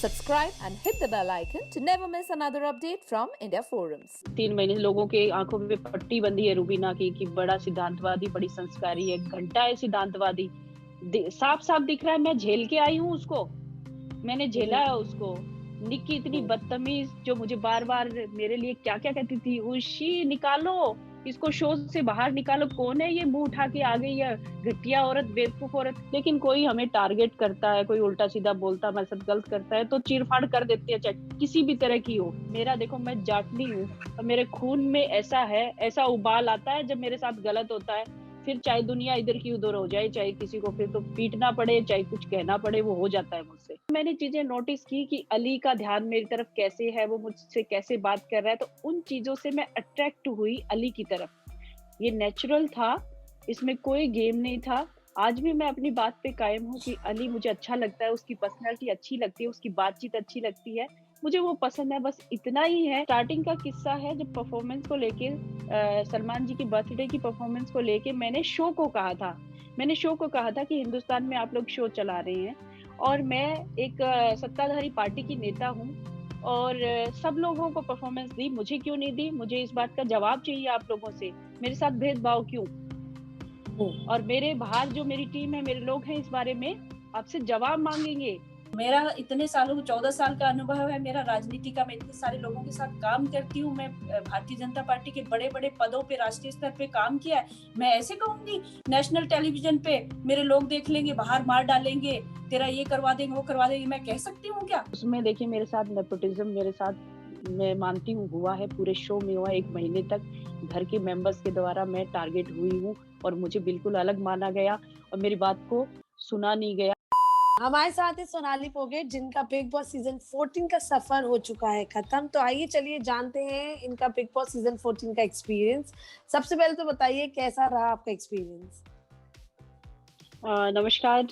subscribe and hit the bell icon to never miss another update from India Forums. 3 महीने लोगों के आंखों पे पट्टी बंधी है रूबीना की कि बड़ा सिद्धांतवादी, बड़ी संस्कारी है, घंटा है सिद्धांतवादी। साफ साफ दिख रहा है, मैं झेल के आई हूँ उसको, मैंने झेला है उसको। निक्की इतनी बदतमीज जो मुझे बार बार मेरे लिए क्या क्या कहती थी, उशी निकालो इसको, शो से बाहर निकालो, कौन है ये मुंह उठा के आ गई है, घटिया औरत, बेवकूफ औरत। लेकिन कोई हमें टारगेट करता है, कोई उल्टा सीधा बोलता, हमारे साथ गलत करता है तो चीरफाड़ कर देती है, चाहे किसी भी तरह की हो। मेरा देखो, मैं जाटनी हूँ और मेरे खून में ऐसा है, ऐसा उबाल आता है जब मेरे साथ गलत होता है, फिर चाहे दुनिया इधर की उधर हो जाए, चाहे किसी को फिर तो पीटना पड़े, चाहे कुछ कहना पड़े, वो हो जाता है मुझसे। मैंने चीजें नोटिस की कि अली का ध्यान मेरी तरफ कैसे है, वो मुझसे कैसे बात कर रहा है, तो उन चीजों से मैं अट्रैक्ट हुई अली की तरफ। ये नेचुरल था, इसमें कोई गेम नहीं था। आज भी मैं अपनी बात पे कायम हूँ कि अली मुझे अच्छा लगता है, उसकी पर्सनैलिटी अच्छी लगती है, उसकी बातचीत अच्छी लगती है, मुझे वो पसंद है, बस इतना ही है। स्टार्टिंग का किस्सा है जब परफॉर्मेंस को लेके, सलमान जी की बर्थडे की परफॉर्मेंस को लेके मैंने शो को कहा था कि हिंदुस्तान में आप लोग शो चला रहे हैं और मैं एक सत्ताधारी पार्टी की नेता हूँ और सब लोगों को परफॉर्मेंस दी, मुझे क्यों नहीं दी? मुझे इस बात का जवाब चाहिए आप लोगों से, मेरे साथ भेदभाव क्यों? और मेरे बाहर जो मेरी टीम है, मेरे लोग हैं, इस बारे में आपसे जवाब मांगेंगे। मेरा इतने सालों 14 साल का अनुभव है मेरा राजनीति का, मैं इतने सारे लोगों के साथ काम करती हूँ, मैं भारतीय जनता पार्टी के बड़े बड़े पदों पे राष्ट्रीय स्तर पे काम किया है। मैं ऐसे कहूंगी नेशनल टेलीविजन पे मेरे लोग देख लेंगे, बाहर मार डालेंगे, तेरा ये करवा देंगे, वो करवा देंगे, मैं कह सकती हूँ क्या? उसमें देखिए मेरे साथ नेपोटिज्म, मेरे साथ मैं मानती हूँ हुआ है, पूरे शो में हुआ। 1 महीने तक घर के मेंबर्स के द्वारा मैं टारगेट हुई हूँ और मुझे बिल्कुल अलग माना गया और मेरी बात को सुना नहीं गया। हमारे साथ है सोनाली फोगाट, जिनका बिग बॉस सीजन 14 का सफर हो चुका है खत्म। तो आइए चलिए जानते हैं इनका बिग बॉस सीजन 14 का एक्सपीरियंस। सबसे पहले तो बताइए कैसा रहा आपका एक्सपीरियंस? नमस्कार।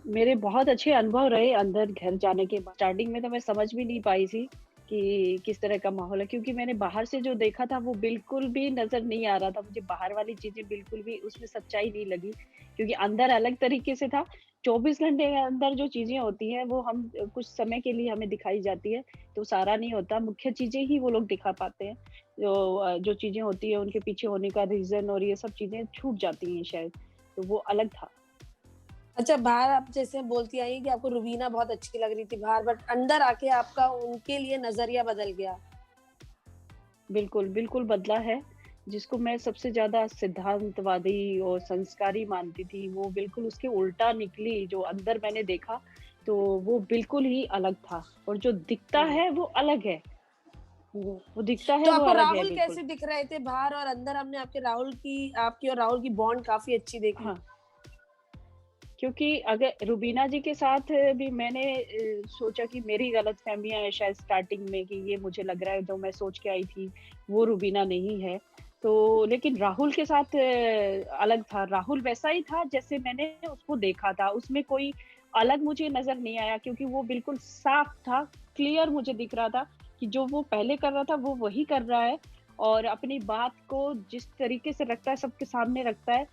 मेरे बहुत अच्छे अनुभव रहे अंदर घर जाने के बाद। स्टार्टिंग में तो मैं समझ भी नहीं पाई थी कि किस तरह का माहौल है, क्योंकि मैंने बाहर से जो देखा था वो बिल्कुल भी नजर नहीं आ रहा था मुझे। बाहर वाली चीजें बिल्कुल भी उसमें सच्चाई नहीं लगी, क्योंकि अंदर अलग तरीके से था। 24 घंटे के अंदर जो चीजें होती हैं वो हम कुछ समय के लिए हमें दिखाई जाती है, तो सारा नहीं होता, मुख्य चीजें ही वो लोग दिखा पाते हैं। जो चीजें होती है उनके पीछे होने का रीजन और ये सब चीजें छूट जाती हैं शायद, तो वो अलग था। अच्छा, बाहर आप जैसे बोलती आई कि आपको रुबीना बहुत अच्छी लग रही थी बाहर, बट अंदर आके आपका उनके लिए नजरिया बदल गया। बिल्कुल, बिल्कुल बदला है। जिसको मैं सबसे ज़्यादा सिद्धांतवादी और संस्कारी मानती थी, वो बिल्कुल उसके उल्टा निकली। जो अंदर मैंने देखा, तो वो बिल्कुल ही अलग था और जो दिखता है वो अलग है। वो दिखता है तो वो आपको अलग है राहुल बिल्कुल। कैसे दिख रहे थे बाहर और अंदर? हमने आपकी और राहुल की बॉन्ड काफी अच्छी देखी। हाँ, क्योंकि अगर रुबीना जी के साथ भी मैंने सोचा कि मेरी गलतफ़हमियाँ हैं शायद स्टार्टिंग में, कि ये मुझे लग रहा है जो मैं सोच के आई थी, वो रुबीना नहीं है। तो लेकिन राहुल के साथ अलग था। राहुल वैसा ही था जैसे मैंने उसको देखा था, उसमें कोई अलग मुझे नज़र नहीं आया, क्योंकि वो बिल्कुल साफ था, क्लियर मुझे दिख रहा था कि जो वो पहले कर रहा था, वो वही कर रहा है और अपनी बात को जिस तरीके से रखता है, सबके सामने रखता है।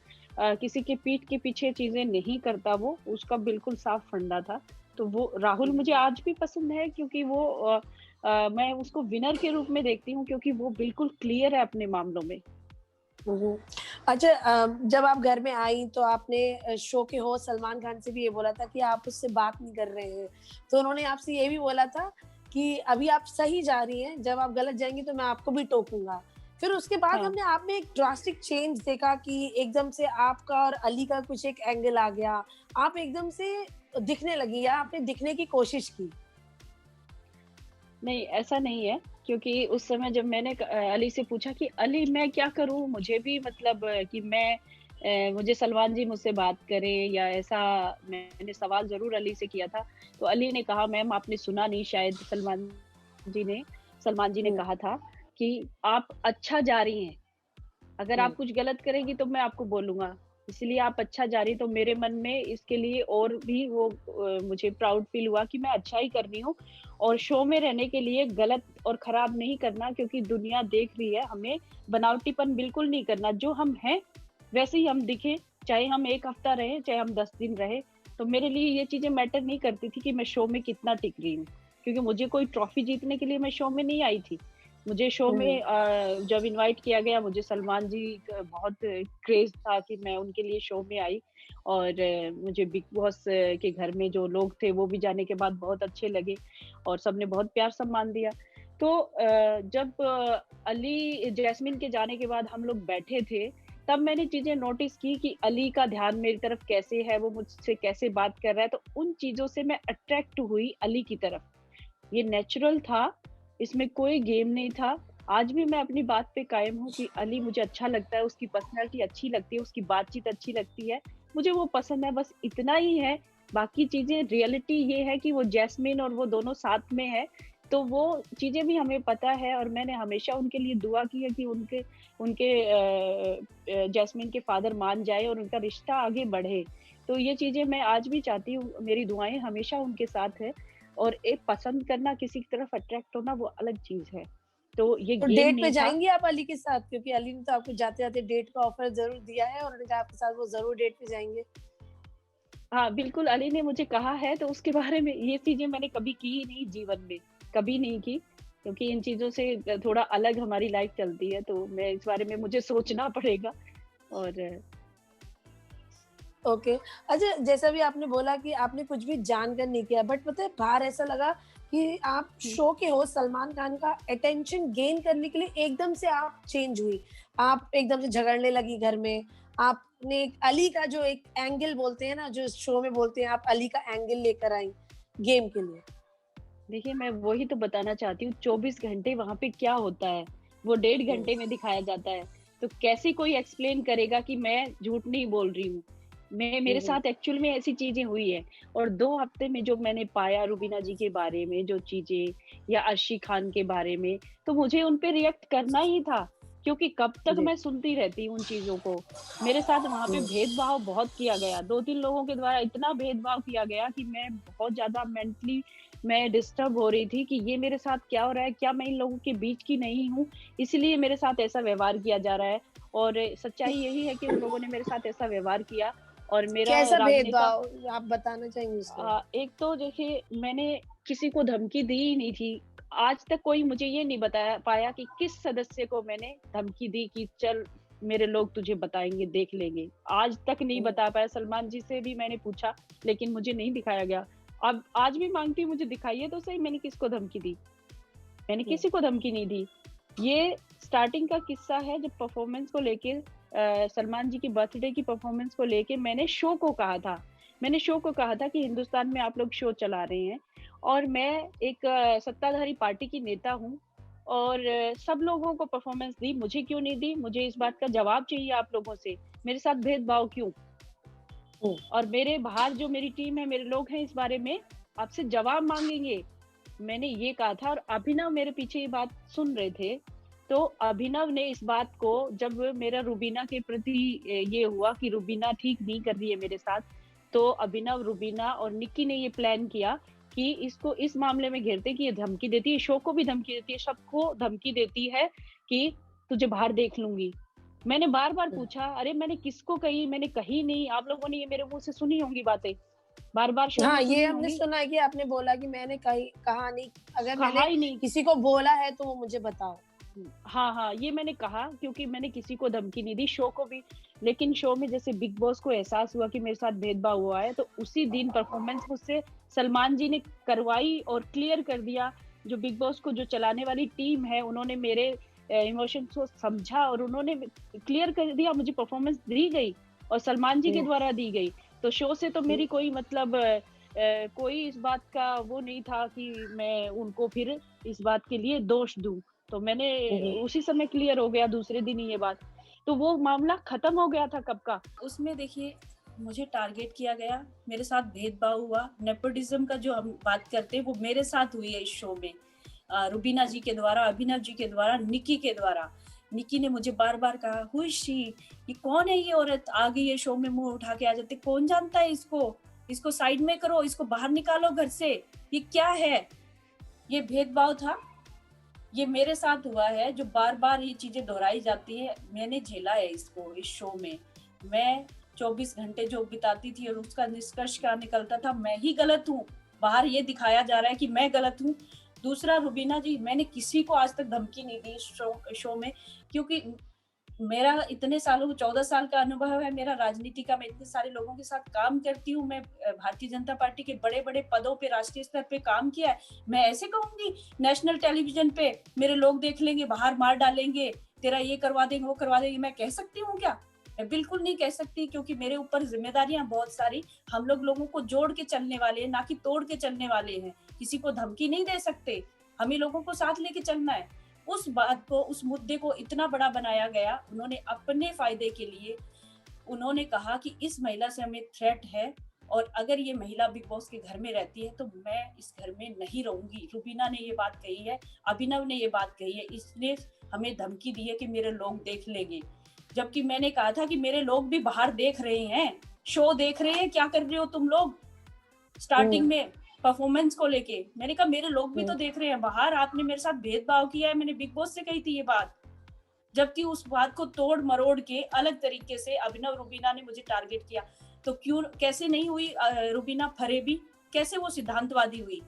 किसी के पीठ के पीछे चीज़ें नहीं करता वो, उसका बिल्कुल साफ फंडा था। तो वो राहुल मुझे आज भी पसंद है, क्योंकि वो मैं उसको विनर के रूप में देखती हूँ, क्योंकि वो बिल्कुल क्लियर है अपने मामलों में। अच्छा, जब आप घर में आई तो आपने शो के होस्ट सलमान खान से भी ये बोला था कि आप उससे बात नहीं कर रहे हैं, तो उन्होंने आपसे ये भी बोला था कि अभी आप सही जा रही हैं, जब आप गलत जाएंगी तो मैं आपको भी टोकूंगा। फिर उसके बाद हाँ। हमने आप में एक ड्रास्टिक चेंज देखा कि एकदम से आपका और अली का कुछ एक एंगल आ गया, आप एकदम से दिखने लगी या आपने दिखने की कोशिश की? नहीं, ऐसा नहीं है, क्योंकि उस समय जब मैंने अली से पूछा कि अली मैं क्या करूँ? मुझे भी मतलब कि मुझे सलमान जी मुझसे बात करें या ऐसा, मैंने सवाल ज़रूर अली से किया था। तो अली ने कहा, मैम आपने सुना नहीं शायद, सलमान जी ने कहा था कि आप अच्छा जा रही हैं। अगर आप कुछ गलत करेंगी तो मैं आपको बोलूँगा, इसलिए आप अच्छा जा रही। तो मेरे मन में इसके लिए और भी वो मुझे प्राउड फील हुआ कि मैं अच्छा ही कर रही हूँ और शो में रहने के लिए गलत और खराब नहीं करना, क्योंकि दुनिया देख रही है। हमें बनावटीपन बिल्कुल नहीं करना, जो हम हैं वैसे ही हम दिखें, चाहे हम 1 हफ्ता रहें, चाहे हम 10 दिन रहें, तो मेरे लिए ये चीजें मैटर नहीं करती थी कि मैं शो में कितना टिक रही हूँ, क्योंकि मुझे कोई ट्रॉफी जीतने के लिए मैं शो में नहीं आई थी। मुझे शो में जब इनवाइट किया गया, मुझे सलमान जी का बहुत क्रेज था कि मैं उनके लिए शो में आई, और मुझे बिग बॉस के घर में जो लोग थे वो भी जाने के बाद बहुत अच्छे लगे और सबने बहुत प्यार सम्मान दिया। तो जब अली जैस्मिन के जाने के बाद हम लोग बैठे थे, तब मैंने चीजें नोटिस की कि अली का ध्यान मेरी तरफ कैसे है, वो मुझसे कैसे बात कर रहा है, तो उन चीजों से मैं अट्रैक्ट हुई अली की तरफ। ये नेचुरल था, इसमें कोई गेम नहीं था। आज भी मैं अपनी बात पे कायम हूँ कि अली मुझे अच्छा लगता है, उसकी पर्सनैलिटी अच्छी लगती है, उसकी बातचीत अच्छी लगती है, मुझे वो पसंद है, बस इतना ही है। बाकी चीजें, रियलिटी ये है कि वो जैस्मिन और वो दोनों साथ में है, तो वो चीजें भी हमें पता है, और मैंने हमेशा उनके लिए दुआ की है कि उनके उनके जैस्मिन के फादर मान जाए और उनका रिश्ता आगे बढ़े। तो ये चीजें मैं आज भी चाहती हूँ, मेरी दुआएं हमेशा उनके साथ है। और एक पसंद करना, किसी की तरफ अट्रैक्ट होना, वो अलग चीज है। तो ये तो गेम डेट नहीं पे था। जाएंगी आप अली के साथ, क्योंकि अली ने तो आपको जाते जाते डेट का ऑफर जरूर दिया है और उन्होंने कहा आपके साथ वो जरूर डेट पे जाएंगे। हाँ बिल्कुल, अली ने मुझे कहा है, तो उसके बारे में, ये चीजें मैंने कभी की ही नहीं जीवन में, कभी नहीं की, क्योंकि इन चीजों से थोड़ा अलग हमारी लाइफ चलती है, तो मैं इस बारे में मुझे सोचना पड़ेगा। और ओके। अच्छा, जैसा भी आपने बोला कि आपने कुछ भी जानकर नहीं किया, बट पता है बाहर ऐसा लगा कि आप शो के होस्ट सलमान खान का अटेंशन गेन करने के लिए एकदम से आप चेंज हुई, आप एकदम से झगड़ने लगी घर में, आपने एक अली का जो एक एंगल बोलते हैं ना, जो शो में बोलते हैं, आप अली का एंगल लेकर आई गेम के लिए। देखिए, मैं वही तो बताना चाहती हूँ, 24 घंटे वहां पे क्या होता है, वो 1.5 घंटे में दिखाया जाता है। तो कैसे कोई एक्सप्लेन करेगा कि मैं झूठ नहीं बोल रही हूँ? मेरे साथ एक्चुअल में ऐसी चीजें हुई है। और 2 हफ्ते में जो मैंने पाया रुबीना जी के बारे में जो चीजें, या अर्शी खान के बारे में, तो मुझे उन पे रिएक्ट करना ही था, क्योंकि कब तक जी। मैं सुनती रहती उन चीजों को। मेरे साथ वहां पे भेदभाव बहुत किया गया, 2-3 लोगों के द्वारा इतना भेदभाव किया गया कि मैं बहुत ज्यादा मेंटली मैं डिस्टर्ब हो रही थी कि ये मेरे साथ क्या हो रहा है, क्या मैं इन लोगों के बीच की नहीं हूँ, इसलिए मेरे साथ ऐसा व्यवहार किया जा रहा है। और सच्चाई यही है कि उन लोगों ने मेरे साथ ऐसा व्यवहार किया। और मेरा कैसा राजनेता, भेदभाव आप बताना चाहेंगे उसको? एक तो देखिए, मैंने किसी को धमकी दी ही नहीं थी। आज तक कोई मुझे ये नहीं बताया पाया कि किस सदस्य को मैंने धमकी दी कि चल मेरे लोग तुझे बताएंगे, देख लेंगे। आज तक नहीं बता पाया। सलमान जी से भी मैंने पूछा, लेकिन मुझे नहीं दिखाया गया। अब आज भी मांगती हूँ, मुझे दिखाइए तो सही, मैंने किसको धमकी दी? मैंने किसी को धमकी नहीं दी। ये स्टार्टिंग का किस्सा है, जब परफॉर्मेंस को लेके सलमान जी की बर्थडे की परफॉर्मेंस को लेके मैंने शो को कहा था कि हिंदुस्तान में आप लोग शो चला रहे हैं, और मैं एक सत्ताधारी पार्टी की नेता हूँ, और सब लोगों को परफॉर्मेंस दी, मुझे क्यों नहीं दी? मुझे इस बात का जवाब चाहिए आप लोगों से। मेरे साथ भेदभाव क्यों? और मेरे बाहर जो मेरी टीम है, मेरे लोग हैं, इस बारे में आपसे जवाब मांगेंगे। मैंने ये कहा था, और अभिनव मेरे पीछे ये बात सुन रहे थे। तो अभिनव ने इस बात को, जब मेरा रुबीना के प्रति ये हुआ कि रुबीना ठीक नहीं कर रही है मेरे साथ, तो अभिनव, रुबीना और निक्की ने ये प्लान किया कि इसको इस मामले में घेरते कि ये धमकी देती है, शो को भी धमकी देती है, सबको धमकी देती है कि तुझे बाहर देख लूंगी। मैंने बार बार पूछा, अरे मैंने किसको कही? मैंने कही नहीं। आप लोगों ने ये मेरे मुंह से सुनी होंगी बातें, बार बार शो में हाँ, सुनी ये हमने होंगी। सुना है कि आपने बोला कि मैंने कहा नहीं, अगर कहा मैंने ही नहीं। किसी को बोला है तो वो मुझे बताओ। हाँ, ये मैंने कहा, क्योंकि मैंने किसी को धमकी नहीं दी, शो को भी। लेकिन शो में जैसे बिग बॉस को एहसास हुआ कि मेरे साथ भेदभाव हुआ है, तो उसी दिन परफॉर्मेंस मुझसे सलमान जी ने करवाई और क्लियर कर दिया। जो बिग बॉस को जो चलाने वाली टीम है, उन्होंने मेरे इमोशंस को समझा और उन्होंने क्लियर कर दिया, मुझे परफॉर्मेंस दी गई और सलमान जी के द्वारा दी गई। तो शो से तो मेरी कोई मतलब कोई इस बात का वो नहीं था कि मैं उनको फिर इस बात के लिए दोष दूं। तो मैंने उसी समय क्लियर हो गया, दूसरे दिन ही ये बात, तो वो मामला खत्म हो गया था कब का। उसमें देखिए, मुझे टारगेट किया गया, मेरे साथ भेदभाव हुआ, नेपोटिज्म का जो हम बात करते हैं वो मेरे साथ हुई है इस शो में, रुबीना जी के द्वारा, अभिनव जी के द्वारा, निक्की के द्वारा। निक्की ने मुझे बार बार कहा, हु इज शी, ये कौन है, ये औरत आ गई है शो में, मुंह उठा के आ जाते, कौन जानता है इसको साइड में करो, इसको बाहर निकालो घर से, ये क्या है? ये भेदभाव था, ये मेरे साथ हुआ है, जो बार बार ये चीजें दोहराई जाती है। मैंने झेला है इसको इस शो में। मैं 24 घंटे जो बिताती थी और उसका निष्कर्ष क्या निकलता था, मैं ही गलत हूँ। बाहर ये दिखाया जा रहा है कि मैं गलत हूँ। दूसरा, रुबीना जी, मैंने किसी को आज तक धमकी नहीं दी शो में, क्योंकि मेरा इतने सालों 14 साल का अनुभव है मेरा राजनीति का। मैं इतने सारे लोगों के साथ काम करती हूँ। मैं भारतीय जनता पार्टी के बड़े बड़े पदों पे राष्ट्रीय स्तर पे काम किया है। मैं ऐसे कहूंगी नेशनल टेलीविजन पे मेरे लोग देख लेंगे, बाहर मार डालेंगे, तेरा ये करवा देंगे, वो करवा देंगे, मैं कह सकती हूँ क्या? मैं बिल्कुल नहीं कह सकती, क्योंकि मेरे ऊपर जिम्मेदारियां बहुत सारी। हम लोगों को जोड़ के चलने वाले हैं, ना कि तोड़ के चलने वाले हैं। किसी को धमकी नहीं दे सकते, हमें लोगों को साथ लेके चलना है। उस बात को, उस मुद्दे को इतना बड़ा बनाया गया उन्होंने अपने फायदे के लिए। उन्होंने कहा कि इस महिला से हमें थ्रेट है और अगर ये महिला बिग बॉस के घर में रहती है तो मैं इस घर में नहीं रहूंगी। रुबीना ने ये बात कही है, अभिनव ने ये बात कही है, इसने हमें धमकी दी है कि मेरे लोग देख लेंगे। जबकि मैंने कहा था कि मेरे लोग भी बाहर देख रहे हैं, शो देख रहे हैं, क्या कर रहे हो तुम लोग स्टार्टिंग में परफॉर्मेंस को लेके। मैंने कहा मेरे लोग भी तो देख रहे हैं बाहर, आपने मेरे साथ भेदभाव किया है। मैंने बिग बॉस से कही थी ये बात। जबकि उस बात को तोड़ मरोड़ के अलग तरीके से अभिनव रुबीना ने मुझे टारगेट किया। तो क्यों, कैसे नहीं हुई रुबीना फरेबी, कैसे वो सिद्धांतवादी हुई?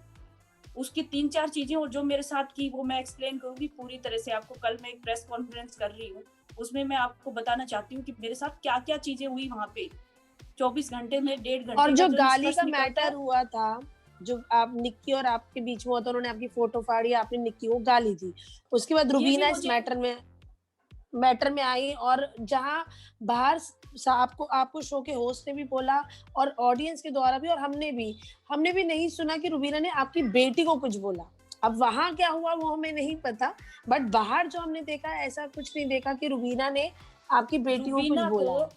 उसकी 3-4 चीजें और जो मेरे साथ की वो मैं एक्सप्लेन करूंगी पूरी तरह से आपको। कल मैं एक प्रेस कॉन्फ्रेंस कर रही हूँ, उसमें मैं आपको बताना चाहती हूँ कि मेरे साथ क्या क्या चीजें हुई वहां पे 24 घंटे में, 1.5 घंटे। और जो गाली का मैटर हुआ था, जो आप निक्की और आपके बीच में हुआ था, उन्होंने आपकी फोटो फाड़ी, आपने निक्की को गाली दी, उसके बाद रुबीना इस मैटर में आई। और जहां बाहर आपको शो के होस्ट ने भी बोला और ऑडियंस के द्वारा भी, और हमने भी नहीं सुना कि रुबीना ने आपकी बेटी को कुछ बोला। अब वहां क्या हुआ वो हमें नहीं पता, बट बाहर जो हमने देखा ऐसा कुछ नहीं देखा कि रुबीना ने आपकी बेटी को कुछ बोला।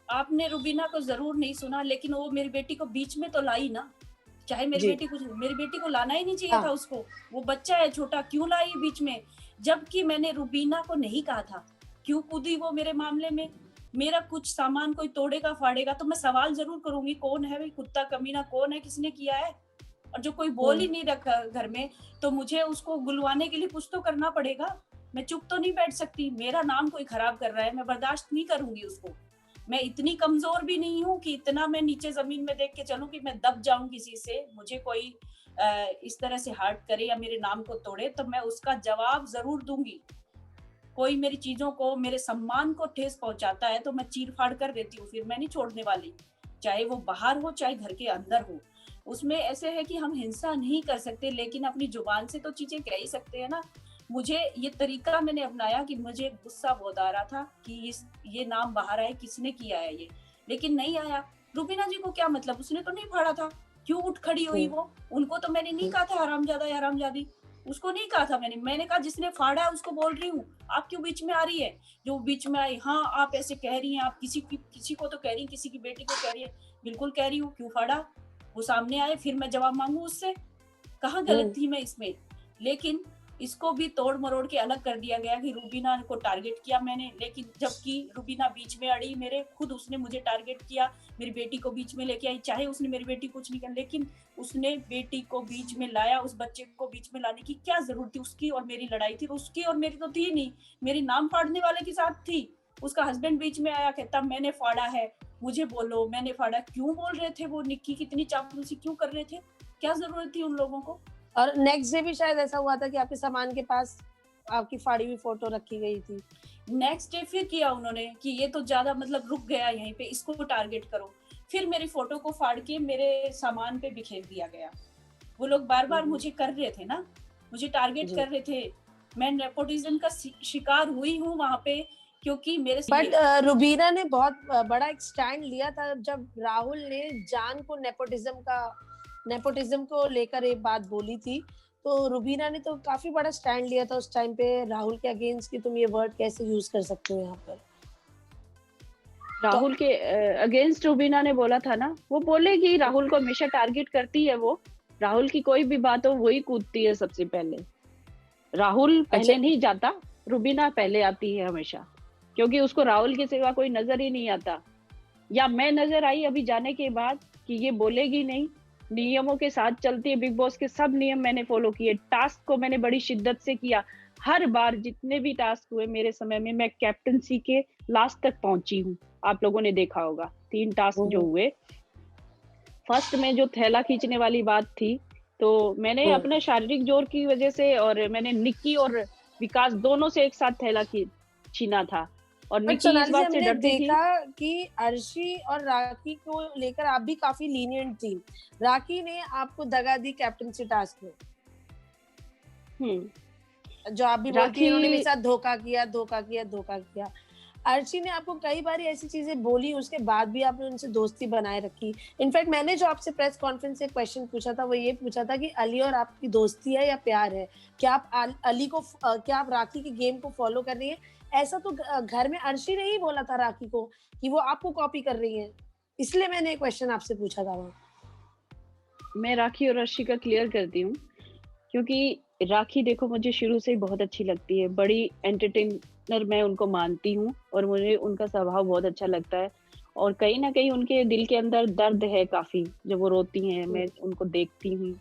आपने रुबीना को जरूर नहीं सुना, लेकिन वो मेरी बेटी को बीच में तो लाई ना। चाहे मेरी बेटी को लाना ही नहीं चाहिए था उसको, वो बच्चा है छोटा, क्यों लाई बीच में? जबकि मैंने रुबीना को नहीं कहा था, क्यों कूदी वो मेरे मामले में? मेरा कुछ सामान कोई तोड़ेगा फाड़ेगा तो मैं सवाल जरूर करूंगी, कौन है भाई कुत्ता कमीना, कौन है, किसने किया है? और जो कोई बोल ही नहीं रखा घर में तो मुझे उसको गुलवाने के लिए कुछ तो करना पड़ेगा। मैं चुप तो नहीं बैठ सकती। मेरा नाम कोई खराब कर रहा है, मैं बर्दाश्त नहीं करूंगी उसको। मैं इतनी कमजोर भी नहीं हूँ कि इतना मैं नीचे जमीन में देख के चलूं कि मैं दब जाऊं किसी से। मुझे कोई इस तरह से हर्ट करे या मेरे नाम को तोड़े तो मैं उसका जवाब जरूर दूंगी। कोई मेरी चीजों को, मेरे सम्मान को ठेस पहुंचाता है तो मैं चीर फाड़ कर देती हूँ, फिर मैं नहीं छोड़ने वाली, चाहे वो बाहर हो चाहे घर के अंदर हो। उसमें ऐसे है कि हम हिंसा नहीं कर सकते, लेकिन अपनी जुबान से तो चीजें कह ही सकते हैं ना। मुझे ये तरीका मैंने अपनाया कि मुझे गुस्सा बहुत आ रहा था कि ये नाम बाहर आए, किसने किया है ये, लेकिन नहीं आया। रुबीना जी को क्या मतलब, उसने तो नहीं फाड़ा था, क्यों उठ खड़ी हुई वो? उनको तो मैंने नहीं कहा था हरामजादा या हरामजादी, उसको नहीं कहा था मैंने कहा जिसने फाड़ा है उसको बोल रही हूँ। आप क्यों बीच में आ रही है? जो बीच में आई, हाँ आप ऐसे कह रही हैं, आप किसी को तो कह रही है, किसी की बेटी को कह रही है। बिल्कुल कह रही हूँ, क्यों फाड़ा? वो सामने आए फिर मैं जवाब मांगू उससे, कहाँ गलत थी मैं इसमें? लेकिन इसको भी तोड़ मरोड़ के अलग कर दिया गया कि रुबीना को टारगेट किया मैंने, लेकिन जबकि रुबीना बीच में अड़ी मेरे, खुद उसने मुझे टारगेट किया, मेरी बेटी को बीच में लेके आई। चाहे उसने मेरी बेटी कुछ नहीं किया, लेकिन उसने बेटी को बीच में लाया। उस बच्चे को बीच में लाने की क्या जरूरत थी? उसकी और मेरी लड़ाई थी, उसकी और मेरी तो थी नहीं, मेरी नाम फाड़ने वाले के साथ थी। उसका हस्बैंड बीच में आया, कहता मैंने फाड़ा है, मुझे बोलो मैंने फाड़ा। क्यों बोल रहे थे वो? निक्की कितनी चापलूसी क्यों कर रहे थे? क्या जरूरत थी उन लोगों को? और नेक्स्ट डे भी शायद ऐसा हुआ था कि आपके सामान के पास आपकी फाड़ी हुई फोटो रखी गई थी। नेक्स्ट डे फिर किया उन्होंने कि ये तो ज्यादा मतलब रुक गया यहीं पे, इसको टारगेट करो। फिर मेरी फोटो को फाड़ के मेरे सामान पे बिखेर दिया गया। वो लोग बार बार मुझे कर रहे थे ना, मुझे टारगेट कर रहे थे। मैं नेपोटिज्म का शिकार हुई हूँ वहां पे, क्योंकि मेरे बट रुबीना ने बहुत बड़ा एक स्टैंड लिया था जब राहुल ने जान को नेपोटिज्म को लेकर एक बात बोली थी, तो रुबीना ने तो काफी बड़ा स्टैंड लिया था उस टाइम पे राहुल के अगेंस्ट कि तुम ये वर्ड कैसे यूज कर सकते हो यहाँ पर। राहुल के अगेंस्ट रुबीना ने बोला था ना, वो बोलेगी, राहुल को हमेशा टारगेट करती है वो। राहुल की कोई भी बात हो वही कूदती है सबसे पहले। राहुल पहले नहीं जाता, रुबीना पहले आती है हमेशा, क्योंकि उसको राहुल के सिवा कोई नजर ही नहीं आता। या मैं नजर आई अभी जाने के बाद कि ये बोलेगी नहीं, नियमों के साथ चलती है। बिग बॉस के सब नियम मैंने फॉलो किए, टास्क को मैंने बड़ी शिद्दत से किया। हर बार जितने भी टास्क हुए मेरे समय में, मैं कैप्टनसी के लास्ट तक पहुंची हूँ, आप लोगों ने देखा होगा। 3 टास्क जो हम्म, हुए। फर्स्ट में जो थैला खींचने वाली बात थी, तो मैंने हम्म। अपने शारीरिक जोर की वजह से और मैंने निक्की और विकास दोनों से एक साथ थैला छीना था, और बट निक्की इस सोनाली जी, बात से हमने डरती थी। देखा कि अर्शी और राखी को लेकर आप भी काफी लीनियंट थी। राखी ने आपको दगा दी कैप्टनसी टास्क में, जो आप भी बोलती है राखी इन्होंने मेरे साथ धोखा किया, धोखा किया, धोखा किया। अर्शी ने आपको कई बार ऐसी चीजें बोली, उसके बाद भी आपने उनसे दोस्ती बनाए रखी। इनफैक्ट मैंने जो आपसे प्रेस कॉन्फ्रेंस से क्वेश्चन पूछा था वो ये पूछा था कि अली और आपकी दोस्ती है या प्यार है, क्या आप अली को क्या आप राखी के गेम को फॉलो कर रही है? ऐसा तो घर में अर्शी ने ही बोला था राखी को कि वो आपको कॉपी कर रही है, इसलिए मैंने क्वेश्चन आपसे पूछा था वहाँ। मैं राखी और अर्शी का क्लियर करती हूँ, क्योंकि राखी देखो मुझे शुरू से ही बहुत अच्छी लगती है, बड़ी एंटरटेनर मैं उनको मानती हूँ, और मुझे उनका स्वभाव बहुत अच्छा लगता है। और कहीं ना कहीं उनके दिल के अंदर दर्द है काफी, जब वो रोती हैं मैं उनको देखती हूँ।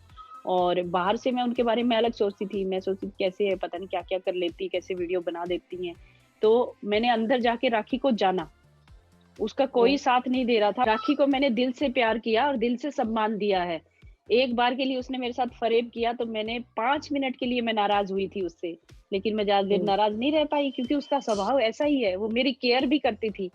और बाहर से मैं उनके बारे में अलग सोचती थी, मैं सोचती थी कैसे है, पता नहीं क्या क्या कर लेती, कैसे वीडियो बना देती हैं। तो मैंने अंदर जाके राखी को जाना, उसका कोई साथ नहीं दे रहा था। राखी को मैंने दिल से प्यार किया और दिल से सम्मान दिया है। एक बार के लिए उसने मेरे साथ फरेब किया तो मैंने 5 मिनट के लिए मैं नाराज हुई थी उससे, लेकिन मैं ज्यादा देर नाराज नहीं रह पाई, क्योंकि उसका स्वभाव ऐसा ही है। वो मेरी केयर भी करती थी,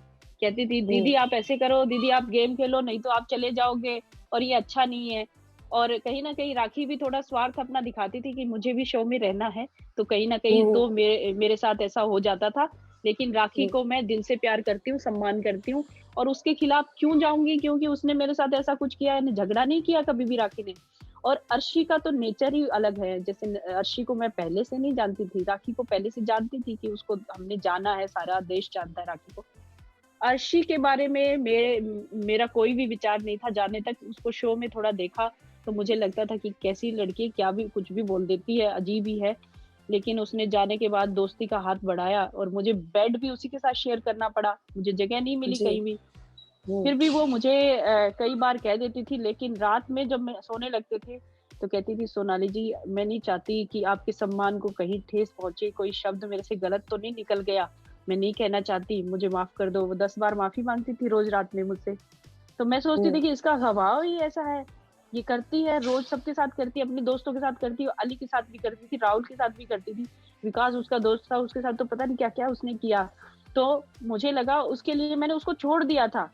कहती थी दीदी आप ऐसे करो, दीदी आप गेम खेलो, नहीं तो आप चले जाओगे और ये अच्छा नहीं है। और कहीं ना कहीं राखी भी थोड़ा स्वार्थ अपना दिखाती थी कि मुझे भी शो में रहना है, तो कहीं ना कहीं तो मेरे साथ ऐसा हो जाता था। लेकिन राखी को मैं दिल से प्यार करती हूँ, सम्मान करती हूँ, और उसके खिलाफ क्यों जाऊंगी, क्योंकि उसने मेरे साथ ऐसा कुछ किया है, झगड़ा नहीं किया कभी भी राखी ने। और अर्शी का तो नेचर ही अलग है। जैसे अर्शी को मैं पहले से नहीं जानती थी, राखी को पहले से जानती थी कि उसको हमने जाना है, सारा देश जानता है राखी को। अर्शी के बारे में मेरा कोई भी विचार नहीं था जाने तक। उसको शो में थोड़ा देखा तो मुझे लगता था कि कैसी लड़की, क्या भी कुछ भी बोल देती है, अजीब ही है। लेकिन उसने जाने के बाद दोस्ती का हाथ बढ़ाया, और मुझे बेड भी उसी के साथ शेयर करना पड़ा, मुझे जगह नहीं मिली कहीं भी। फिर भी वो मुझे कई बार कह देती थी, लेकिन रात में जब मैं सोने लगते थे तो कहती थी सोनाली जी मैं नहीं चाहती कि आपके सम्मान को कहीं ठेस पहुंचे, कोई शब्द मेरे से गलत तो नहीं निकल गया, मैं नहीं कहना चाहती, मुझे माफ कर दो। वो 10 बार माफी मांगती थी रोज रात में मुझसे। तो मैं सोचती थी कि इसका स्वभाव ही ऐसा है, ये करती है, रोज सबके साथ करती है, अपने दोस्तों के साथ करती है, अली के साथ भी करती थी, राहुल के साथ भी करती थी, विकास उसका दोस्त था, उसके साथ तो पता नहीं क्या क्या उसने किया। तो मुझे लगा उसके लिए मैंने उसको छोड़ दिया था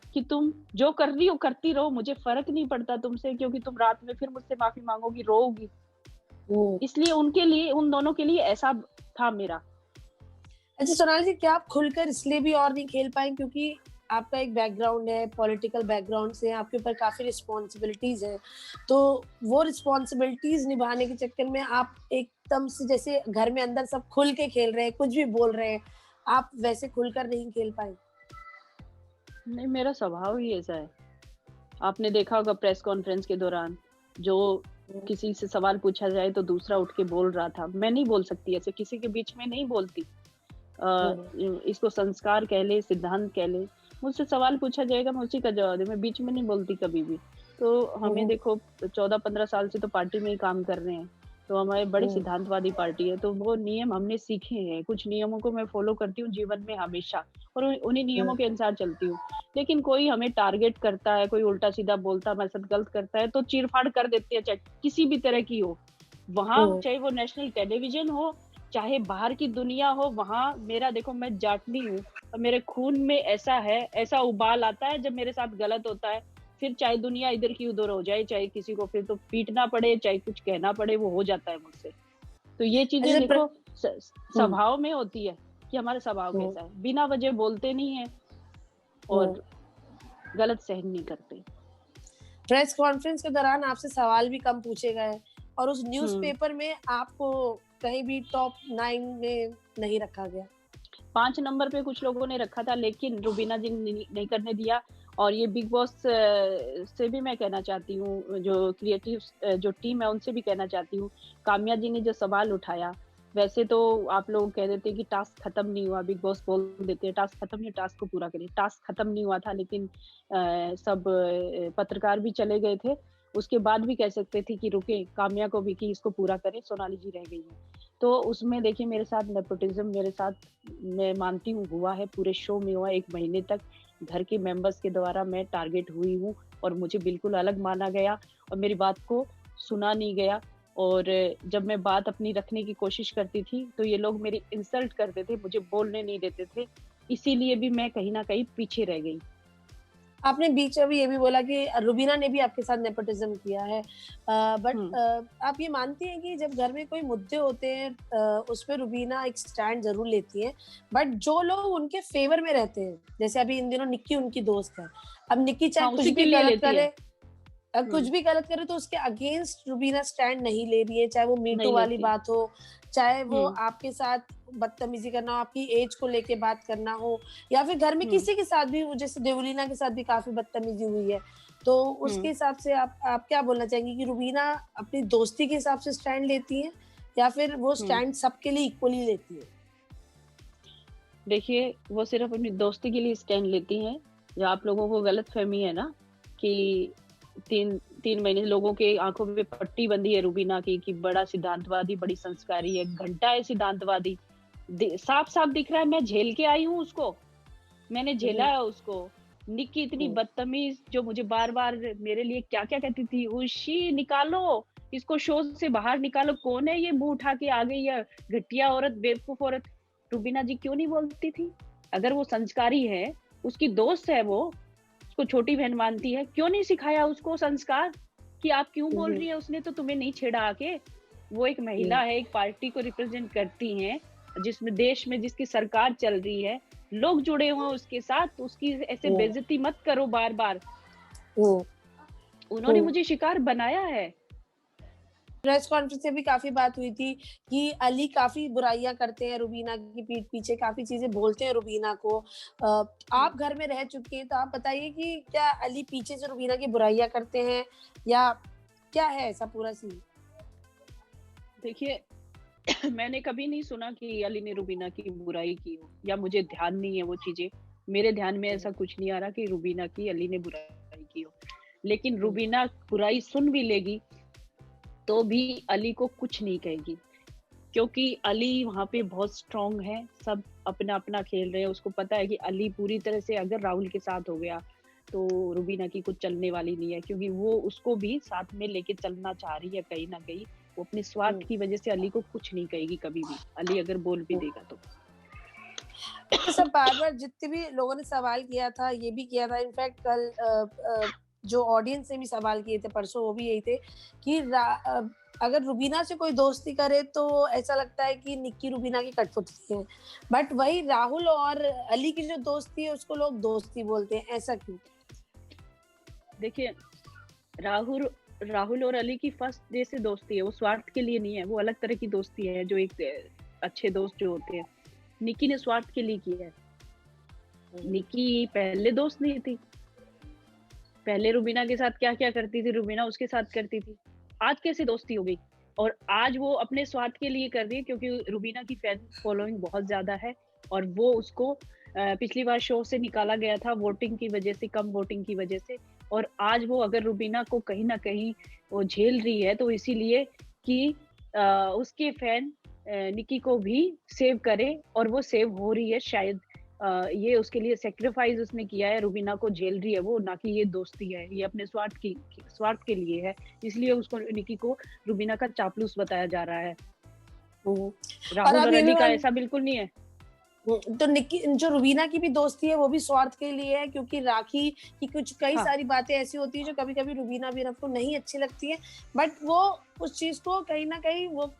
कि तुम जो कर रही हो करती रहो, मुझे फर्क नहीं पड़ता तुमसे, क्योंकि तुम रात में फिर मुझसे माफी मांगोगी, रोओगी। इसलिए उनके लिए, उन दोनों के लिए ऐसा था मेरा। अच्छा सोनाली जी, क्या आप खुलकर इसलिए भी और नहीं खेल पाए क्योंकि आपका एक बैकग्राउंड है, पॉलिटिकल बैकग्राउंड से आपके ऊपर काफी रिस्पॉन्सिबिलिटीज हैं, तो वो रिस्पॉन्सिबिलिटीज निभाने के चक्कर में आप एकदम से जैसे घर में अंदर सब खुल के खेल रहे हैं, कुछ भी बोल रहे हैं, आप वैसे खुलकर नहीं खेल पाए? नहीं, मेरा स्वभाव ही ऐसा है। आपने देखा होगा प्रेस कॉन्फ्रेंस के दौरान, जो किसी से सवाल पूछा जाए तो दूसरा उठ के बोल रहा था। मैं नहीं बोल सकती ऐसे, किसी के बीच में नहीं बोलती। इसको संस्कार कह ले, सिद्धांत कह ले। मुझसे सवाल पूछा जाएगा, मैं उसी का जवाब दूं, मैं बीच में नहीं बोलती कभी भी। तो हमें देखो 14-15 साल से तो पार्टी में ही काम कर रहे हैं, तो हमारे बड़ी सिद्धांतवादी पार्टी है, तो वो नियम हमने सीखे हैं। कुछ नियमों को मैं फॉलो करती हूँ जीवन में हमेशा, और उन्हीं नियमों के अनुसार चलती हूँ। लेकिन कोई हमें टारगेट करता है, कोई उल्टा सीधा बोलता है, हमारे साथ गलत करता है, तो चीरफाड़ कर देते हैं, चाहे किसी भी तरह की हो। वहां चाहे वो नेशनल टेलीविजन हो, चाहे बाहर की दुनिया हो, वहां मेरा देखो, मैं जाटनी हूँ और मेरे खून में ऐसा है, ऐसा उबाल आता है जब मेरे साथ गलत होता है। फिर चाहे दुनिया इधर की उधर हो जाए, चाहे किसी को फिर तो पीटना पड़े, चाहे कुछ कहना पड़े, वो हो जाता है मुझसे। तो ये चीजें देखो स्वभाव में होती है कि हमारा स्वभाव कैसा है। बिना वजह बोलते नहीं है और गलत सहन नहीं करते। प्रेस कॉन्फ्रेंस के दौरान आपसे सवाल भी कम पूछे गए और उस न्यूज़पेपर में आपको कहीं भी टॉप 9 में नहीं रखा गया। 5 नंबर पे कुछ लोगों ने रखा था, लेकिन रुबीना जी ने नहीं करने दिया। और ये बिग बॉस से भी मैं कहना चाहती हूँ, जो क्रिएटिव जो टीम है उनसे भी कहना चाहती हूँ। काम्या जी ने जो सवाल उठाया, वैसे तो आप लोग कह देते कि टास्क खत्म नहीं हुआ, बिग बॉस बोल देते हैं टास्क खत्म नहीं, टास्क को पूरा करें। टास्क खत्म नहीं हुआ था, लेकिन सब पत्रकार भी चले गए थे, उसके बाद भी कह सकते थे कि रुके, काम्या को भी कि इसको पूरा करें, सोनाली जी रह गई है। तो उसमें देखिए मेरे साथ नेपोटिज्म, मेरे साथ मैं मानती हूँ हुआ है, पूरे शो में हुआ 1 महीने तक। घर के मेंबर्स के द्वारा मैं टारगेट हुई हूँ और मुझे बिल्कुल अलग माना गया और मेरी बात को सुना नहीं गया। और जब मैं बात अपनी रखने की कोशिश करती थी तो ये लोग मेरी इंसल्ट करते थे, मुझे बोलने नहीं देते थे, इसीलिए भी मैं कहीं ना कहीं पीछे रह गई। आपने बीच में भी ये भी बोला कि रुबीना ने भी आपके साथ नेपोटिज्म किया है, बट आप ये मानती हैं कि जब घर में कोई मुद्दे होते हैं उसमें रुबीना एक स्टैंड जरूर लेती है, बट जो लोग उनके फेवर में रहते हैं, जैसे अभी इन दिनों निक्की उनकी दोस्त है, अब निक्की चाहे कुछ उसी के भी लिए गलत लेती है। करे, कुछ भी गलत करे तो उसके अगेंस्ट रुबीना स्टैंड नहीं ले रही है, चाहे वो मीटू नहीं वाली लेती। बात हो, चाहे वो हम्म। आपके साथ बदतमीजी करना हो, आपकी एज को लेके बात करना हो, या फिर घर में किसी के साथ भी, जैसे देवलीना के साथ भी काफी बदतमीजी हुई है, तो उसके हिसाब से आप क्या बोलना चाहेंगे कि रुबीना अपनी दोस्ती के हिसाब से स्टैंड लेती है या फिर वो स्टैंड सबके लिए इक्वली लेती है? देखिए, वो सिर्फ अपनी दोस्ती के लिए स्टैंड लेती हैं। जो आप लोगों को गलत फहमी है ना कि 3 महीने लोगों के आंखों में पट्टी बंधी है रुबीना की कि बड़ा सिद्धांतवादी, बड़ी संस्कारी है, घंटा है सिद्धांतवादी। साफ साफ दिख रहा है, मैं झेल के आई हूँ उसको, मैंने झेला है उसको। निक्की इतनी बदतमीज, जो मुझे बार बार मेरे लिए क्या क्या कहती थी, उशी निकालो इसको, शो से बाहर निकालो, कौन है ये मुंह उठा के आ गई है, घटिया औरत, बेवकूफ औरत। रुबीना जी क्यों नहीं बोलती थी? अगर वो संस्कारी है, उसकी दोस्त है, वो उसको छोटी बहन मानती है, क्यों नहीं सिखाया उसको संस्कार कि आप क्यों बोल रही है? उसने तो तुम्हें नहीं छेड़ा आके। वो एक महिला है, एक पार्टी को रिप्रेजेंट करती हैं, जिसमें देश में जिसकी सरकार चल रही है, लोग जुड़े हुए हैं उसके साथ, उसकी ऐसे बेइज्जती मत करो बार बार। उन्होंने मुझे शिकार बनाया है। प्रेस कॉन्फ्रेंस में भी काफी बात हुई थी कि अली काफी बुराइयां करते हैं रुबीना की पीठ पीछे, काफी चीजें बोलते हैं रुबीना को। आप घर में रह चुकी हैं, तो आप बताइए कि क्या अली पीछे से रुबीना की बुराइयां करते हैं या क्या है ऐसा पूरा सीन? देखिए, मैंने कभी नहीं सुना कि अली ने रुबीना की बुराई की हो, या मुझे ध्यान नहीं है वो चीजें। मेरे ध्यान में ऐसा कुछ नहीं आ रहा कि रुबीना की अली ने बुराई की हो। लेकिन रुबीना बुराई सुन भी लेगी तो भी अली को कुछ नहीं कहेगी, क्योंकि अली वहां पे बहुत स्ट्रांग है। सब अपना अपना खेल रहे हैं, उसको पता है कि अली पूरी तरह से अगर राहुल के साथ हो गया तो रुबीना की कुछ चलने वाली नहीं है, क्योंकि वो उसको भी साथ में लेके चलना चाह रही है कहीं ना कहीं। वो अपने स्वार्थ की वजह से अली को कुछ नहीं कहेगी कभी भी, अली अगर बोल भी देगा तो। सब बार बार जितने भी लोगों ने सवाल किया था, ये भी किया था, इनफैक्ट कल जो ऑडियंस ने भी सवाल किए थे परसों, वो भी यही थे कि अगर रुबीना से कोई दोस्ती करे तो ऐसा लगता है कि निक्की रुबीना की कठपुतली है, बट वही राहुल और अली की जो दोस्ती है उसको लोग दोस्ती बोलते हैं, ऐसा क्यों? देखिए, राहुल और अली की फर्स्ट डे से दोस्ती है, वो स्वार्थ के लिए नहीं है, वो अलग तरह की दोस्ती है, जो एक अच्छे दोस्त जो होते हैं। निक्की ने स्वार्थ के लिए किया है। निक्की पहले दोस्त नहीं थी, पहले रुबीना के साथ क्या क्या करती थी, रुबीना उसके साथ करती थी। आज कैसे दोस्ती हो गई? और आज वो अपने स्वार्थ के लिए कर रही है, क्योंकि रुबीना की फैन फॉलोइंग बहुत ज्यादा है और वो उसको पिछली बार शो से निकाला गया था वोटिंग की वजह से, कम वोटिंग की वजह से। और आज वो अगर रुबीना को कहीं ना कहीं वो झेल रही है तो इसीलिए कि उसके फैन निक्की को भी सेव करे, और वो सेव हो रही है शायद। ये उसके लिए सेक्रीफाइस उसने किया है, रुबीना को झेल रही है वो, ना कि ये दोस्ती है, ये अपने स्वार्थ के लिए है, इसलिए उसको निक्की को रुबीना का चापलूस बताया जा रहा है। राहुल और अली का ऐसा बिल्कुल नहीं है। तो निक्की जो रुबीना की भी दोस्ती है वो भी स्वार्थ के लिए है, क्योंकि राखी की कुछ कई सारी बातें ऐसी होती है जो कभी कभी रुबीना भी को नहीं अच्छी लगती है, बट वो उस चीज को कहीं ना कहीं वो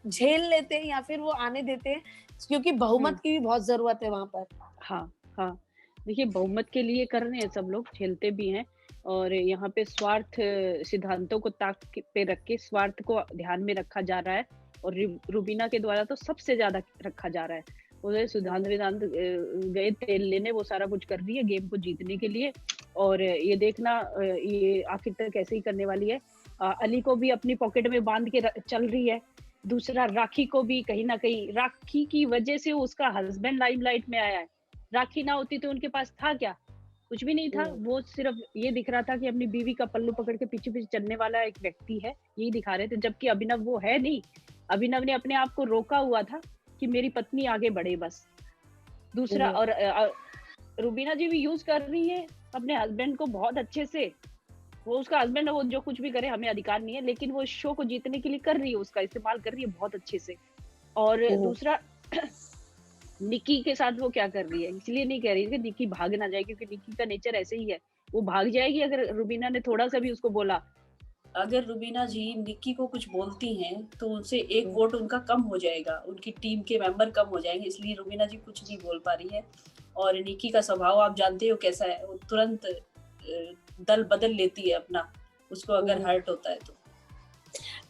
झेल लेते हैं या फिर वो आने देते हैं, क्योंकि बहुमत की भी बहुत जरूरत है वहां पर। हाँ, देखिए, बहुमत के लिए कर रहे हैं सब लोग, झेलते भी हैं। और यहाँ पे स्वार्थ सिद्धांतों को ताक पे रख के स्वार्थ को ध्यान में रखा जा रहा है, और रुबीना के द्वारा तो सबसे ज्यादा रखा जा रहा है। उधर सिद्धांत गए तेल लेने, वो सारा कुछ कर रही है गेम को जीतने के लिए। और ये देखना ये आखिर तक ऐसे ही करने वाली है। अली को भी अपनी पॉकेट में बांध के चल रही है। दूसरा, राखी को भी कहीं ना कहीं, राखी की वजह से उसका हस्बैंड लाइमलाइट में आया है। राखी ना होती तो उनके पास था क्या? कुछ भी नहीं था। वो सिर्फ ये दिख रहा था कि अपनी बीवी का पल्लू पकड़ के पीछे पीछे चलने वाला एक व्यक्ति है, यही दिखा रहे थे, जबकि अभिनव वो है नहीं। अभिनव ने अपने आप को रोका हुआ था कि मेरी पत्नी आगे बढ़े बस। दूसरा, और रुबीना जी भी यूज कर रही है अपने हस्बैंड को बहुत अच्छे से। वो उसका हस्बैंड है, वो जो कुछ भी करे हमें अधिकार नहीं है, लेकिन वो शो को जीतने के लिए कर रही है, उसका इस्तेमाल कर रही है बहुत अच्छे से। और दूसरा निक्की के साथ वो क्या कर रही है, इसलिए नहीं कह रही कि निक्की भाग ना जाए, क्योंकि निक्की का नेचर ऐसे ही है, वो भाग जाएगी अगर रुबीना ने थोड़ा सा भी उसको बोला। अगर रुबीना जी निक्की को कुछ बोलती हैं तो उनसे एक वोट उनका कम हो जाएगा, उनकी टीम के मेंबर कम हो जाएंगे, इसलिए रुबीना जी कुछ नहीं बोल पा रही है। और निक्की का स्वभाव आप जानते हो कैसा है, वो तुरंत दल बदल लेती है अपना, उसको अगर हर्ट होता है तो।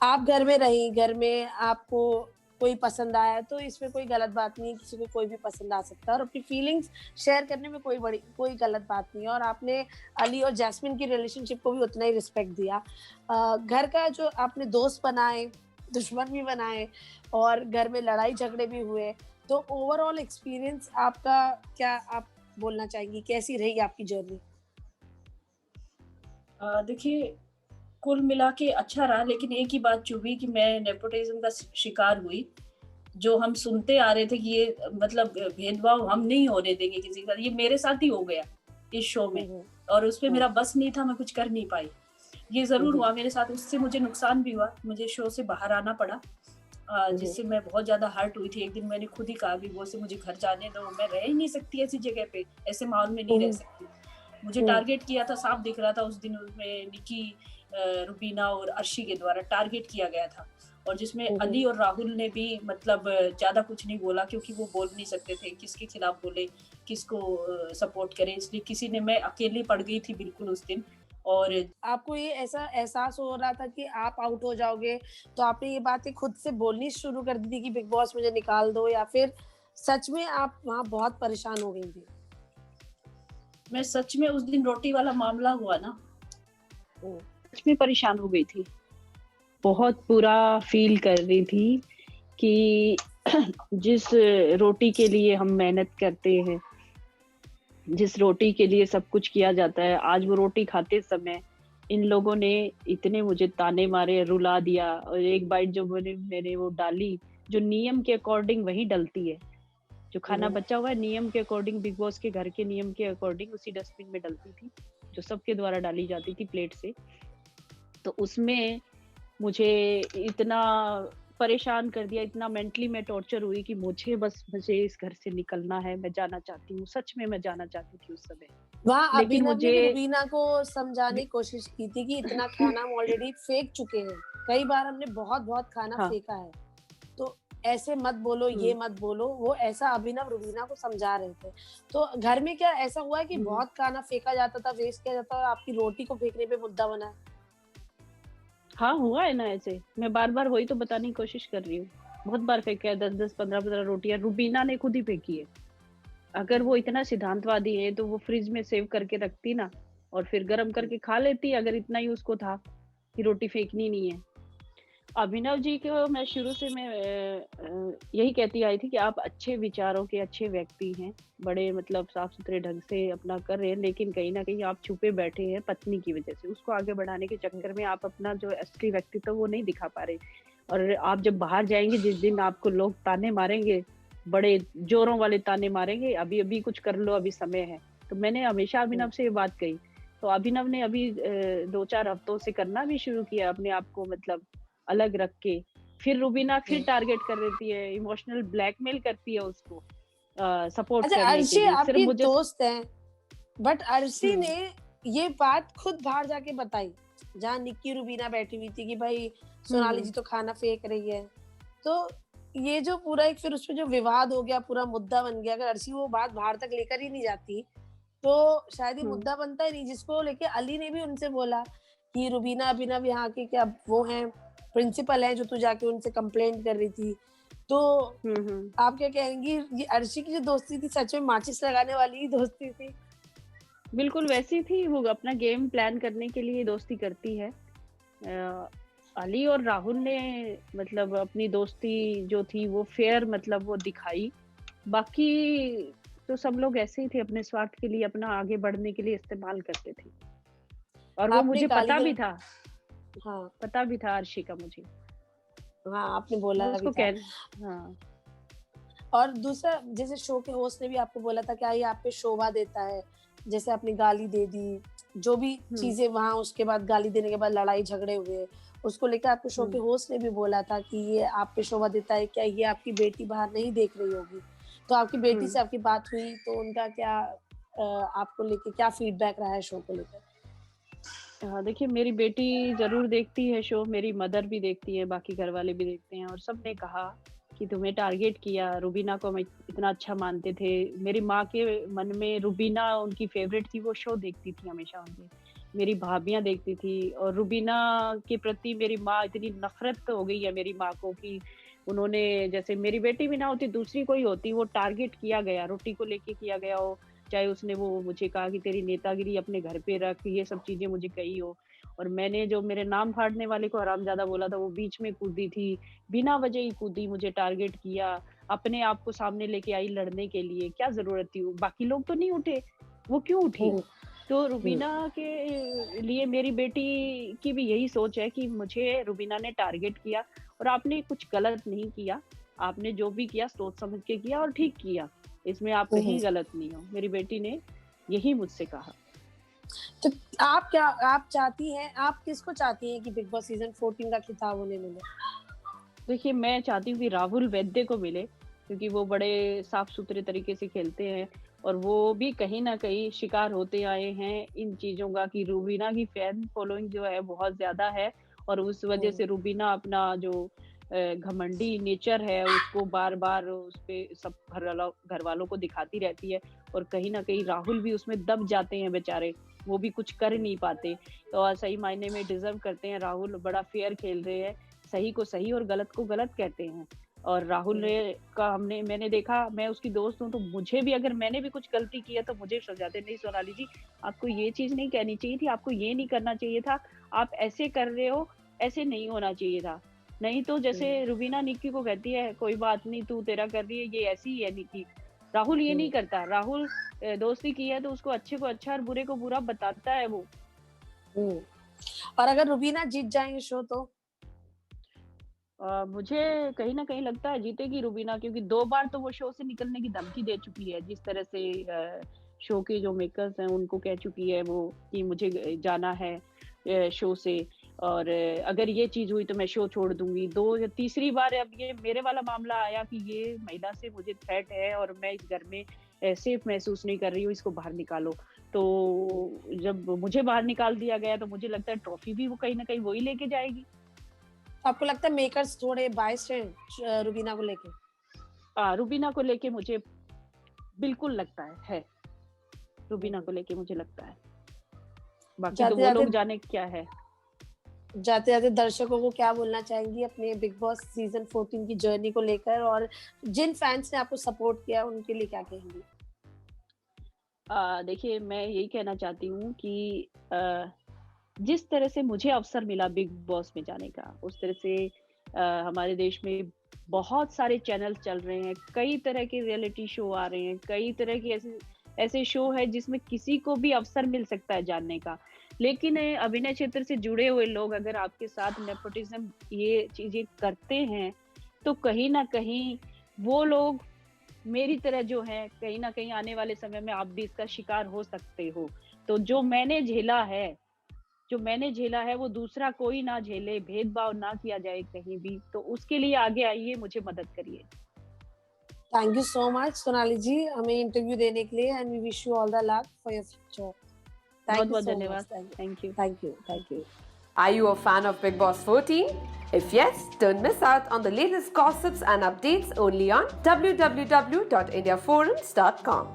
आप घर में रही, घर में आपको कोई पसंद आया तो इसमें कोई गलत बात नहीं है, किसी को कोई भी पसंद आ सकता है और अपनी फीलिंग्स शेयर करने में कोई गलत बात नहीं है। और आपने अली और जैस्मिन की रिलेशनशिप को भी उतना ही रिस्पेक्ट दिया। घर का जो आपने दोस्त बनाए, दुश्मन भी बनाए और घर में लड़ाई झगड़े भी हुए, तो ओवरऑल एक्सपीरियंस आपका क्या आप बोलना चाहेंगी, कैसी रही आपकी जर्नी? देखिए, कुल मिला के अच्छा रहा, लेकिन एक ही बात चुभी कि मैं नेपोटिज्म का शिकार हुई। जो हम सुनते आ रहे थे कि ये मतलब भेदभाव हम नहीं होने देंगे किसी का, ये मेरे साथ ही हो गया इस शो में, और उस पे मेरा बस नहीं था, मैं कुछ कर नहीं पाई। ये जरूर हुआ मेरे साथ, उससे मुझे नुकसान भी हुआ, मुझे शो से बाहर आना पड़ा, जिससे मैं बहुत ज्यादा हर्ट हुई थी। एक दिन मैंने खुद ही कहा कि वो से मुझे घर जाने दो, मैं रह ही नहीं सकती ऐसी जगह पे, ऐसे माहौल में नहीं रह सकती। मुझे टारगेट किया था, साफ दिख रहा था उस दिन, उसमें निकी, रुबीना और अर्शी के द्वारा टारगेट किया गया था, और जिसमें अली और राहुल ने भी मतलब ज्यादा कुछ नहीं बोला, क्योंकि वो बोल नहीं सकते थे किसके खिलाफ बोले, किसको सपोर्ट करें, इसलिए किसी ने, मैं अकेली पड़ गई थी बिल्कुल उस दिन। और आपको ये ऐसा एहसास हो रहा था कि आप आउट हो जाओगे, तो आपने ये बातें खुद से बोलनी शुरू कर दी थी कि बिग बॉस मुझे निकाल दो, या फिर सच में आप वहाँ बहुत परेशान हो गई थी? मैं सच में उस दिन रोटी वाला मामला हुआ ना, सच में परेशान हो गई थी, बहुत बुरा फील कर रही थी कि जिस रोटी के लिए हम मेहनत करते हैं, जिस रोटी के लिए सब कुछ किया जाता है, आज वो रोटी खाते समय इन लोगों ने इतने मुझे ताने मारे, रुला दिया। और एक बाइट जो मैंने वो डाली, जो नियम के अकॉर्डिंग वही डलती है, जो खाना बचा हुआ है नियम के अकॉर्डिंग, बिग बॉस के घर के नियम के अकॉर्डिंग उसी डस्टबिन में डलती थी, जो सबके द्वारा डाली जाती थी प्लेट से। तो उसमें मुझे इतना परेशान कर दिया, इतना मेंटली मैं टॉर्चर हुई कि मुझे इस घर से निकलना है, मैं जाना चाहती हूँ, सच में मैं जाना चाहती थी उस समय। वहाँ लेकिन अभिनव ने मुझे भी रुबीना को समझाने की कोशिश की थी कि इतना खाना हम ऑलरेडी फेंक चुके हैं, कई बार हमने बहुत खाना फेंका है, तो ऐसे मत बोलो, ये मत बोलो, वो ऐसा अभिनव रुबीना को समझा रहे थे। तो घर में क्या ऐसा हुआ है कि बहुत खाना फेंका जाता था, वेस्ट किया जाता, और आपकी रोटी को फेंकने पे मुद्दा बना है? हाँ, हुआ है ना ऐसे, मैं बार वही तो बताने की कोशिश कर रही हूँ। बहुत बार फेंका है, 10 15 रोटियां रुबीना ने खुद ही फेंकी है। अगर वो इतना सिद्धांतवादी है तो वो फ्रिज में सेव करके रखती ना, और फिर गर्म करके खा लेती, अगर इतना ही उसको था कि रोटी फेंकनी नहीं है। अभिनव जी को मैं शुरू से मैं यही कहती आई थी कि आप अच्छे विचारों के अच्छे व्यक्ति हैं, बड़े मतलब साफ सुथरे ढंग से अपना कर रहे हैं, लेकिन कहीं ना कहीं आप छुपे बैठे हैं पत्नी की वजह से, उसको आगे बढ़ाने के चक्कर में आप अपना जो असली व्यक्तित्व वो नहीं दिखा पा रहे। और आप जब बाहर जाएंगे, जिस दिन आपको लोग ताने मारेंगे, बड़े जोरों वाले ताने मारेंगे, अभी अभी कुछ कर लो, अभी समय है। तो मैंने हमेशा अभिनव से ये बात कही, तो अभिनव ने अभी 2-4 हफ्तों से करना भी शुरू किया अपने आप को, मतलब अलग रख के। फिर रुबीना फिर टारगेट कर देती है, इमोशनल ब्लैकमेल करती है उसको सपोर्ट अच्छा, करने अर्शी के लिए। आपकी सिर्फ मुझे दोस्त है, बट अर्शी ने ये बात खुद बाहर जाके बताई, जहाँ निक्की रुबीना बैठी हुई थी कि भाई सोनाली जी तो खाना फेंक रही है। तो ये जो पूरा एक फिर उसमें जो विवाद हो गया, पूरा मुद्दा बन गया, अगर अर्शी वो बात बाहर तक लेकर ही नहीं जाती तो शायद ये मुद्दा बनता ही नहीं, जिसको लेके अली ने भी उनसे बोला कि रुबीना अभिनव यहाँ के क्या वो हैं, प्रिंसिपल है, जो तू जाके उनसे कंप्लेंट कर रही थी। तो आप क्या कहेंगी, ये अर्शी की जो दोस्ती थी सच में माचिस लगाने वाली ही दोस्ती थी? बिल्कुल वैसी थी, वो अपना गेम प्लान करने के लिए दोस्ती करती है। अली और राहुल ने मतलब अपनी दोस्ती जो थी वो फेयर मतलब वो दिखाई, बाकी तो सब लोग ऐसे ही थे, अपने स्वार्थ के लिए, अपना आगे बढ़ने के लिए इस्तेमाल करते थे। और वो मुझे पता भी था, हाँ पता भी था अर्शी का मुझे। हाँ, आपने बोला उसको भी था। हाँ। और दूसरा, जैसे शो के होस्ट ने भी आपको बोला था कि ये आप पे शोभा देता है, जैसे आपने गाली दे दी, जो भी चीजें वहां उसके बाद गाली देने के बाद लड़ाई झगड़े हुए, उसको लेकर आपके शो के होस्ट ने भी बोला था कि ये आप पे शोभा देता है, क्या ये आपकी बेटी बाहर नहीं देख रही होगी? तो आपकी बेटी से आपकी बात हुई तो उनका क्या आपको लेके क्या फीडबैक रहा है शो को लेकर? हाँ, देखिए मेरी बेटी जरूर देखती है शो, मेरी मदर भी देखती है, बाकी घर वाले भी देखते हैं, और सबने कहा कि तुम्हें टारगेट किया, रुबीना को हम इतना अच्छा मानते थे। मेरी माँ के मन में रुबीना उनकी फेवरेट थी, वो शो देखती थी हमेशा उनके, मेरी भाभियाँ देखती थी, और रुबीना के प्रति मेरी माँ इतनी नफरत हो गई है मेरी माँ को कि उन्होंने, जैसे मेरी बेटी भी ना होती दूसरी कोई होती, वो टारगेट किया गया, रोटी को लेके किया गया हो, चाहे उसने वो मुझे कहा कि तेरी नेतागिरी अपने घर पे रख, ये सब चीजें मुझे कही हो, और मैंने जो मेरे नाम फाड़ने वाले को हरामजादा बोला था वो बीच में कूदी थी, बिना वजह ही कूदी, मुझे टारगेट किया, अपने आप को सामने लेके आई लड़ने के लिए, क्या जरूरत थी? बाकी लोग तो नहीं उठे, वो क्यों उठी? तो रुबीना के लिए मेरी बेटी की भी यही सोच है कि मुझे रुबीना ने टारगेट किया, और आपने कुछ गलत नहीं किया, आपने जो भी किया सोच समझ के किया और ठीक किया, इसमें आप कहीं गलत नहीं हो, मेरी बेटी ने यही मुझसे कहा। तो आप चाहती हैं, आप किसको चाहती हैं कि बिग बॉस सीजन 14 का खिताब उन्हें मिले? देखिए मैं चाहती हूँ कि राहुल वैद्य को मिले, क्योंकि वो बड़े साफ सुथरे तरीके से खेलते हैं, और वो भी कहीं ना कहीं शिकार होते आए हैं इन चीजों का कि रुबीना की फैन फॉलोइंग जो है बहुत ज्यादा है, और उस वजह से रुबीना अपना जो घमंडी नेचर है उसको बार बार उस पे सब घर वालों को दिखाती रहती है, और कहीं ना कहीं राहुल भी उसमें दब जाते हैं बेचारे, वो भी कुछ कर नहीं पाते, तो सही मायने में डिजर्व करते हैं। राहुल बड़ा फेयर खेल रहे हैं, सही को सही और गलत को गलत कहते हैं, और राहुल का मैंने देखा, मैं उसकी दोस्त हूँ, तो मुझे भी अगर मैंने भी कुछ गलती की है तो मुझे समझाते, नहीं सोनाली जी आपको ये चीज नहीं कहनी चाहिए थी, आपको ये नहीं करना चाहिए था, आप ऐसे कर रहे हो, ऐसे नहीं होना चाहिए था। नहीं तो जैसे रुबीना निक्की को कहती है कोई बात नहीं तू तेरा कर रही है, ये ऐसी ही है निक्की, राहुल ये नहीं करता, राहुल दोस्ती की है तो उसको अच्छे को अच्छा और बुरे को बुरा बताता है वो। और अगर रुबीना जीत जाएंगे शो तो मुझे कहीं ना कहीं लगता है जीतेगी रुबीना, क्योंकि 2 बार तो वो शो से निकलने की धमकी दे चुकी है, जिस तरह से शो के जो मेकर्स हैं उनको कह चुकी है वो कि मुझे जाना है शो से, और अगर ये चीज हुई तो मैं शो छोड़ दूंगी। 2 या तीसरी बार अब ये मेरे वाला मामला आया कि ये महिला से मुझे थ्रेट है और मैं इस घर में सेफ महसूस नहीं कर रही हूँ, इसको बाहर निकालो। तो जब मुझे बाहर निकाल दिया गया तो मुझे लगता है ट्रॉफी भी वो कहीं ना कहीं वही लेके जाएगी। आपको लगता है मेकर्स थोड़े बायस्ड हैं रुबीना को लेके? रुबीना को लेके मुझे बिल्कुल लगता है रुबीना को लेके मुझे लगता है, बाकी तो वो लोग जाने क्या है। जाते जाते दर्शकों को क्या बोलना चाहेंगी अपने बिग बॉस सीजन 14 की जर्नी को लेकर, और जिन फैंस ने आपको सपोर्ट किया उनके लिए क्या कहेंगी? देखिए मैं यही कहना चाहती हूँ कि जिस तरह से मुझे अवसर मिला बिग बॉस में जाने का, उस तरह से हमारे देश में बहुत सारे चैनल चल रहे हैं, कई तरह के रियलिटी शो आ रहे हैं, कई तरह के ऐसे शो है जिसमें किसी को भी अवसर मिल सकता है जानने का, लेकिन अभिनय क्षेत्र से जुड़े हुए लोग अगर आपके साथ नेपोटिज्म ये चीजें करते हैं तो कहीं ना कहीं वो लोग मेरी तरह जो है कहीं ना कहीं आने वाले समय में आप भी इसका शिकार हो सकते हो। तो जो मैंने झेला है वो दूसरा कोई ना झेले, भेदभाव ना किया जाए कहीं भी, तो उसके लिए आगे आइए, मुझे मदद करिए। Thank you so much Sonali ji हमें इंटरव्यू देने के लिए, and we wish you all the luck for your future. बहुत बहुत धन्यवाद। Thank you. Are you a fan of Big Boss 14? If yes, don't miss out on the latest gossips and updates only on www.indiaforums.com.